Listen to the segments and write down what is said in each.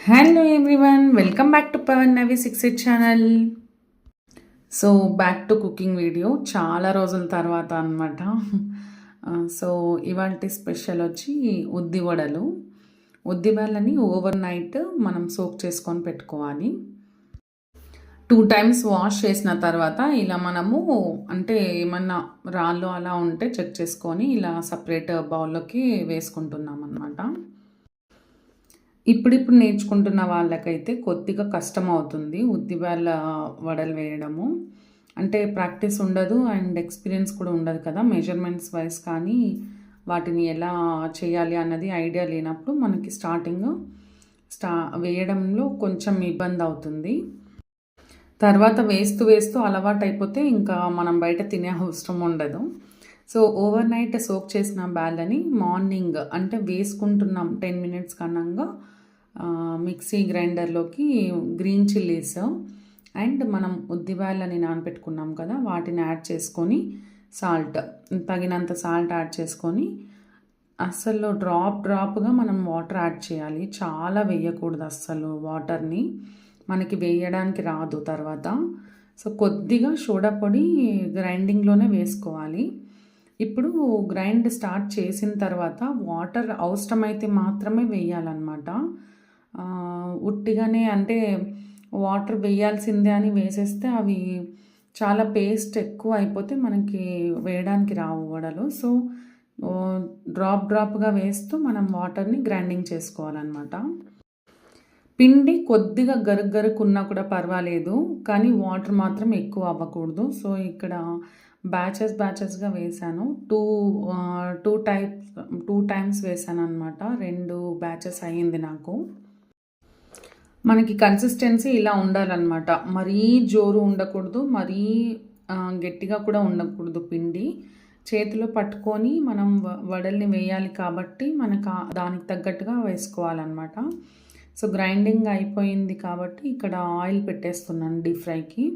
Hello everyone, welcome back to Pavan Navi 68 channel. So back to cooking video చాలా రోజుల తర్వాత అనమాట. సో ఇవాళ స్పెషల్ వచ్చి ఉద్ది వడలు. ఉద్ది వడలని ఓవర్ నైట్ మనం సోక్ చేసుకొని పెట్టుకోవాలి. 2 టైమ్స్ వాష్ చేసిన తర్వాత ఇలా మనము అంటే ఏమన్నా రాళ్ళు అలా ఉంటే చెక్ చేసుకొని ఇలా సపరేట్ బౌల్లోకి వేసుకుంటున్నాం అనమాట. ఇప్పుడిప్పుడు నేర్చుకుంటున్న వాళ్ళకైతే కొద్దిగా కష్టం అవుతుంది ఉద్దిబేళ్ళ వడలు వేయడము. అంటే ప్రాక్టీస్ ఉండదు అండ్ ఎక్స్పీరియన్స్ కూడా ఉండదు కదా, మెజర్మెంట్స్ వైస్ కానీ వాటిని ఎలా చేయాలి అన్నది ఐడియా లేనప్పుడు మనకి స్టార్టింగ్ వేయడంలో కొంచెం ఇబ్బంది అవుతుంది. తర్వాత వేస్తూ వేస్తూ అలవాటు అయిపోతే ఇంకా మనం బయట తినే అవసరం ఉండదు. సో ఓవర్ నైట్ సోక్ చేసిన బ్యాళ్ళని మార్నింగ్ అంటే వేసుకుంటున్నాం 10 మినిట్స్ కన్నాగా మిక్సీ గ్రైండర్లోకి గ్రీన్ చిల్లీస్ అండ్ మనం ఉద్దిబ్యాళ్ళని నానబెట్టుకున్నాం కదా వాటిని యాడ్ చేసుకొని సాల్ట్ తగినంత సాల్ట్ యాడ్ చేసుకొని అస్సలు డ్రాప్గా మనం వాటర్ యాడ్ చేయాలి. చాలా వేయకూడదు అస్సలు వాటర్ని, మనకి వేయడానికి రాదు తర్వాత. సో కొద్దిగా సోడా పొడి గ్రైండింగ్లోనే వేసుకోవాలి. ఇప్పుడు గ్రైండ్ స్టార్ట్ చేసిన తర్వాత వాటర్ అవసరమైతే మాత్రమే వేయాలన్నమాట. ఉట్టిగానే అంటే వాటర్ వేయాల్సిందే అని వేసేస్తే అవి చాలా పేస్ట్ ఎక్కువ అయిపోతే మనకి వేయడానికి రావు వడలు. సో డ్రాప్గా వేస్తూ మనం వాటర్ని గ్రైండింగ్ చేసుకోవాలన్నమాట. పిండి కొద్దిగా గరుకున్నా కూడా పర్వాలేదు, కానీ వాటర్ మాత్రం ఎక్కువ అవ్వకూడదు. సో ఇక్కడ బ్యాచెస్గా వేసాను. టూ టైమ్స్ వేసాను అనమాట. 2 బ్యాచెస్ అయ్యింది నాకు. మనకి కన్సిస్టెన్సీ ఇలా ఉండాలన్నమాట. మరీ జోరు ఉండకూడదు, మరీ గట్టిగా కూడా ఉండకూడదు. పిండి చేతిలో పట్టుకొని మనం వడల్ని వేయాలి కాబట్టి మనకు దానికి తగ్గట్టుగా వేసుకోవాలన్నమాట. సో గ్రైండింగ్ అయిపోయింది కాబట్టి ఇక్కడ ఆయిల్ పెట్టేస్తున్నాను డీప్ ఫ్రైకి.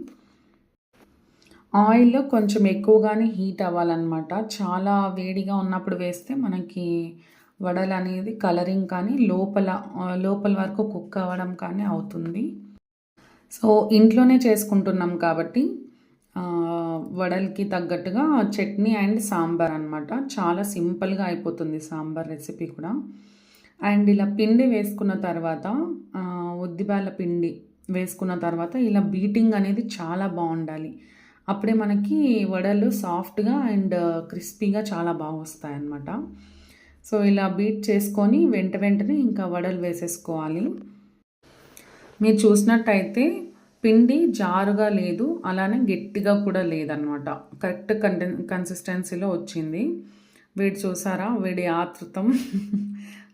ఆయిల్ కొంచెం ఎక్కువగానే హీట్ అవ్వాలన్నమాట. చాలా వేడిగా ఉన్నప్పుడు వేస్తే మనకి వడలు అనేది కలరింగ్ కానీ లోపల వరకు కుక్ అవ్వడం కానీ అవుతుంది. సో ఇంట్లోనే చేసుకుంటున్నాం కాబట్టి వడలకి తగ్గట్టుగా చట్నీ అండ్ సాంబార్ అనమాట. చాలా సింపుల్గా అయిపోతుంది సాంబార్ రెసిపీ కూడా. అండ్ ఇలా పిండి వేసుకున్న తర్వాత ఉద్దిబ్యాళ్ళ పిండి వేసుకున్న తర్వాత ఇలా బీటింగ్ అనేది చాలా బాగుండాలి. అప్పుడే మనకి వడలు సాఫ్ట్గా అండ్ క్రిస్పీగా చాలా బాగా వస్తాయి అన్నమాట. సో ఇలా బీట్ చేసుకొని వెంటనే ఇంకా వడలు వేసేసుకోవాలి. మీరు చూసినట్టయితే పిండి జారుగా లేదు, అలానే గట్టిగా కూడా లేదనమాట. కరెక్ట్ కన్సిస్టెన్సీలో వచ్చింది. వీడు చూసారా, వీడి ఆతృతం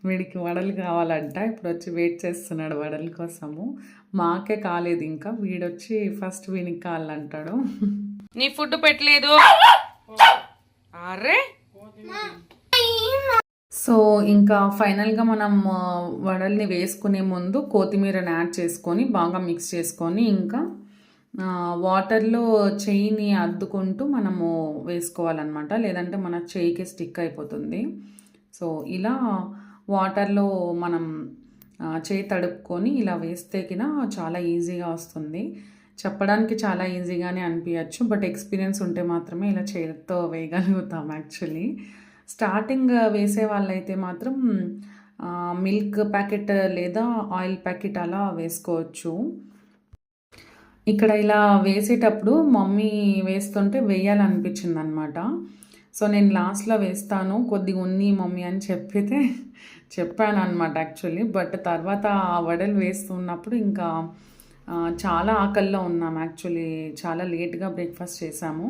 వీడికి వడలు కావాలంట. ఇప్పుడు వచ్చి వెయిట్ చేస్తున్నాడు వడల కోసము. మాకే కాలేదు ఇంకా, వీడొచ్చి ఫస్ట్ వీనికి కావాలంటాడు. నీ ఫుడ్ పెట్టలేదు అరే. సో ఇంకా ఫైనల్గా మనం వడల్ని వేసుకునే ముందు కొత్తిమీరని యాడ్ చేసుకొని బాగా మిక్స్ చేసుకొని ఇంకా వాటర్లో చెయ్యిని అద్దుకుంటూ మనము వేసుకోవాలన్నమాట, లేదంటే మన చెయ్యికి స్టిక్ అయిపోతుంది. సో ఇలా వాటర్లో మనం చేయి తడుపుకొని ఇలా వేస్తే కినా చాలా ఈజీగా వస్తుంది. చెప్పడానికి చాలా ఈజీగానే అనిపించచ్చు, బట్ ఎక్స్పీరియన్స్ ఉంటే మాత్రమే ఇలా చేతితో వేయగలుగుతాం యాక్చువల్లీ. స్టార్టింగ్ వేసే వాళ్ళైతే మాత్రం మిల్క్ ప్యాకెట్ లేదా ఆయిల్ ప్యాకెట్ అలా వేసుకోవచ్చు. ఇక్కడ ఇలా వేసేటప్పుడు మమ్మీ వేస్తుంటే వేయాలనిపించింది అనమాట. సో నేను లాస్ట్లో వేస్తాను కొద్దిగా ఉన్ని మమ్మీ అని చెప్పాను అనమాట యాక్చువల్లీ. బట్ తర్వాత ఆ వడలు వేస్తున్నప్పుడు ఇంకా చాలా ఆకలిలో ఉన్నాం యాక్చువల్లీ. చాలా లేట్గా బ్రేక్ఫాస్ట్ చేశాము.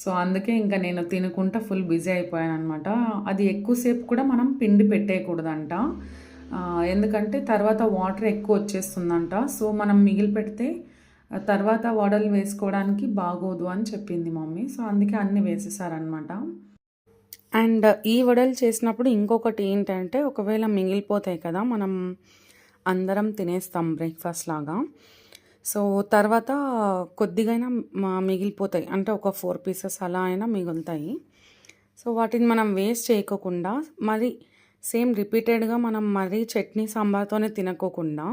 సో అందుకే ఇంకా నేను తినుకుంటా ఫుల్ బిజీ అయిపోయాను అనమాట. అది ఎక్కువసేపు కూడా మనం పిండి పెట్టేయకూడదంట, ఎందుకంటే తర్వాత వాటర్ ఎక్కువ వచ్చేస్తుందంట. సో మనం మిగిలి పెడితే తర్వాత వడలు వేసుకోవడానికి బాగోదు అని చెప్పింది మమ్మీ. సో అందుకే అన్నీ వేసేసారనమాట. అండ్ ఈ వడలు చేసినప్పుడు ఇంకొకటి ఏంటంటే, ఒకవేళ మిగిలిపోతాయి కదా, మనం అందరం తినేస్తాం బ్రేక్ఫాస్ట్ లాగా. సో తర్వాత కొద్దిగైనా మిగిలిపోతాయి, అంటే ఒక 4 పీసెస్ అలా అయినా మిగులుతాయి. సో వాటిని మనం వేస్ట్ చేయకోకుండా మరి సేమ్ రిపీటెడ్గా మనం మరీ చట్నీ సాంబార్తోనే తినకోకుండా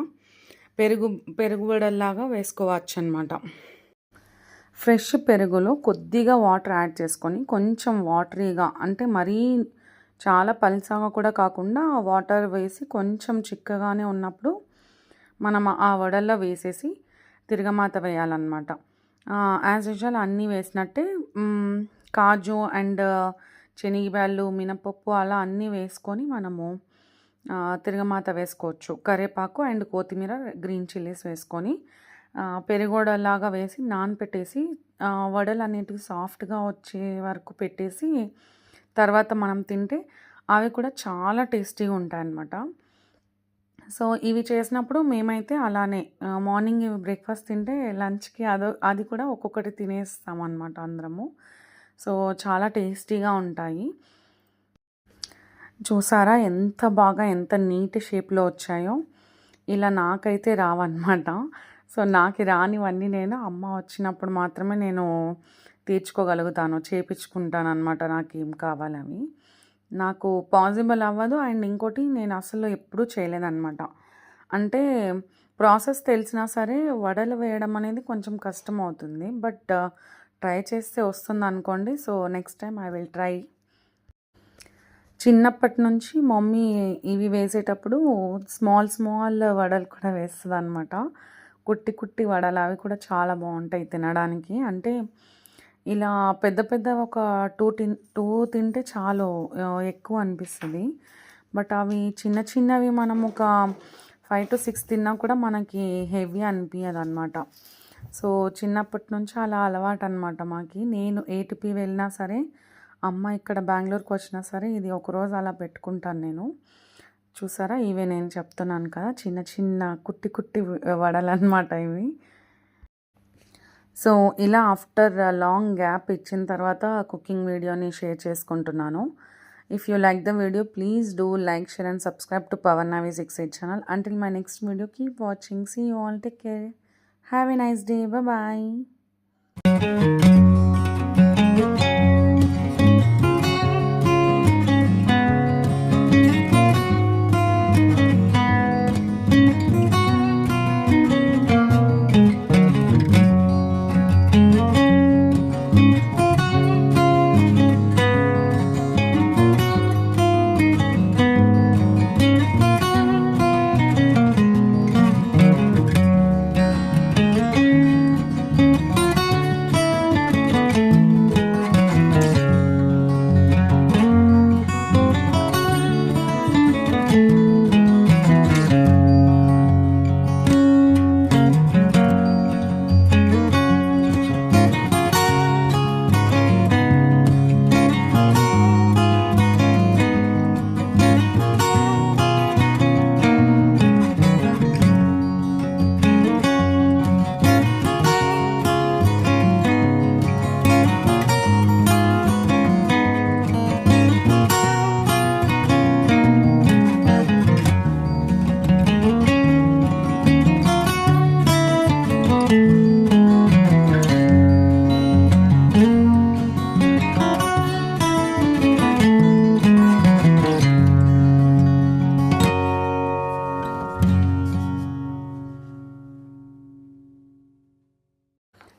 పెరుగు వడల్లాగా వేసుకోవచ్చు అనమాట. ఫ్రెష్ పెరుగులో కొద్దిగా వాటర్ యాడ్ చేసుకొని కొంచెం వాటరీగా, అంటే మరీ చాలా పల్చగా కూడా కాకుండా వాటర్ వేసి కొంచెం చిక్కగానే ఉన్నప్పుడు మనం ఆ వడల్లో వేసేసి తిరగమాత వేయాలన్నమాట. యాజ్ యూజువల్ అన్నీ వేసినట్టే కాజు అండ్ శనగబ్యాళ్ళు, మినపప్పు అలా అన్నీ వేసుకొని మనము తిరగమాత వేసుకోవచ్చు. కరివేపాకు అండ్ కొత్తిమీర, గ్రీన్ చిల్లీస్ వేసుకొని పెరుగోడలాగా వేసి నానపెట్టేసి వడలు అనేటివి సాఫ్ట్గా వచ్చే వరకు పెట్టేసి తర్వాత మనం తింటే అవి కూడా చాలా టేస్టీగా ఉంటాయన్నమాట. సో ఇవి చేసినప్పుడు మేమైతే అలానే మార్నింగ్ ఇవి బ్రేక్ఫాస్ట్ తింటే లంచ్కి అది కూడా ఒక్కొక్కటి తినేస్తామన్నమాట అందరము. సో చాలా టేస్టీగా ఉంటాయి. చూసారా ఎంత బాగా ఎంత నీట్ షేప్లో వచ్చాయో. ఇలా నాకైతే రావన్నమాట. సో నాకు రానివన్నీ నేను అమ్మ వచ్చినప్పుడు మాత్రమే నేను తీర్చుకోగలుగుతాను, చేపించుకుంటాను అనమాట నాకు ఏం కావాలవి. నాకు పాసిబుల్ అవ్వదు. అండ్ ఇంకోటి నేను అసలు ఎప్పుడూ చేయలేదన్నమాట. అంటే ప్రాసెస్ తెలిసినా సరే వడలు వేయడం అనేది కొంచెం కష్టం అవుతుంది. బట్ ట్రై చేస్తే వస్తుంది అనుకోండి. So next time I will try. చిన్నప్పటి నుంచి మమ్మీ ఇవి వేసేటప్పుడు స్మాల్ వడలు కూడా వేస్తుంది అనమాట. కుట్టి వడలు అవి కూడా చాలా బాగుంటాయి తినడానికి. అంటే ఇలా పెద్ద ఒక టూ తింటే చాలు, ఎక్కువ అనిపిస్తుంది. బట్ అవి చిన్నవి మనం ఒక 5 to 6 తిన్నా కూడా మనకి హెవీ అనిపించదు అనమాట. సో చిన్నప్పటి నుంచి అలా అలవాటు అనమాట మాకి. నేను ఏటిపి వెళ్ళినా సరే, అమ్మ ఇక్కడ బెంగళూరుకి వచ్చినా సరే ఇది ఒకరోజు అలా పెట్టుకుంటాను నేను. చూసారా, ఇవే నేను చెప్తున్నాను కదా, చిన్న కుట్టి వడలు అనమాట ఇవి. సో ఇలా ఆఫ్టర్ లాంగ్ గ్యాప్ ఇచ్చిన తర్వాత కుకింగ్ వీడియోని షేర్ చేసుకుంటున్నాను. If you like the video, please do like, share and subscribe to Pavan నావి 68 channel. Until my next video, keep watching. See you all, take care, have a nice day, bye.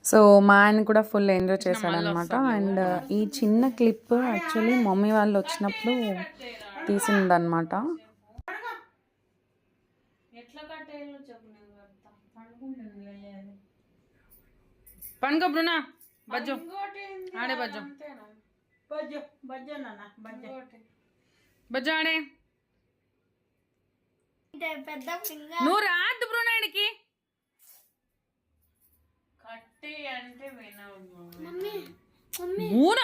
So మా ఆయన కూడా full enjoy చేశాడనమాట. And ఈ చిన్న clip actually mummy వాళ్ళు వచ్చినప్పుడు తీసిందనమాట. పండుగ బ్రునా బజ్జో ఆడే బజ్జో బజ్జో ఆడే నువ్వు రాదు బ్రునాడికి కట్టి అంటే ఊన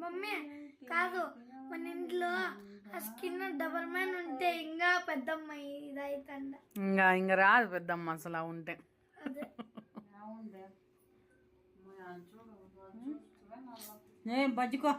మమ్మీ కాదు, మన ఇంట్లో ఆ స్కిన్ డబల్ మ్యాన్ ఉంటే ఇంకా పెద్దమ్మ ఇదైతుండ. ఇంకా రాదు పెద్దమ్మ అసలు ఉంటే. బజ్జుకో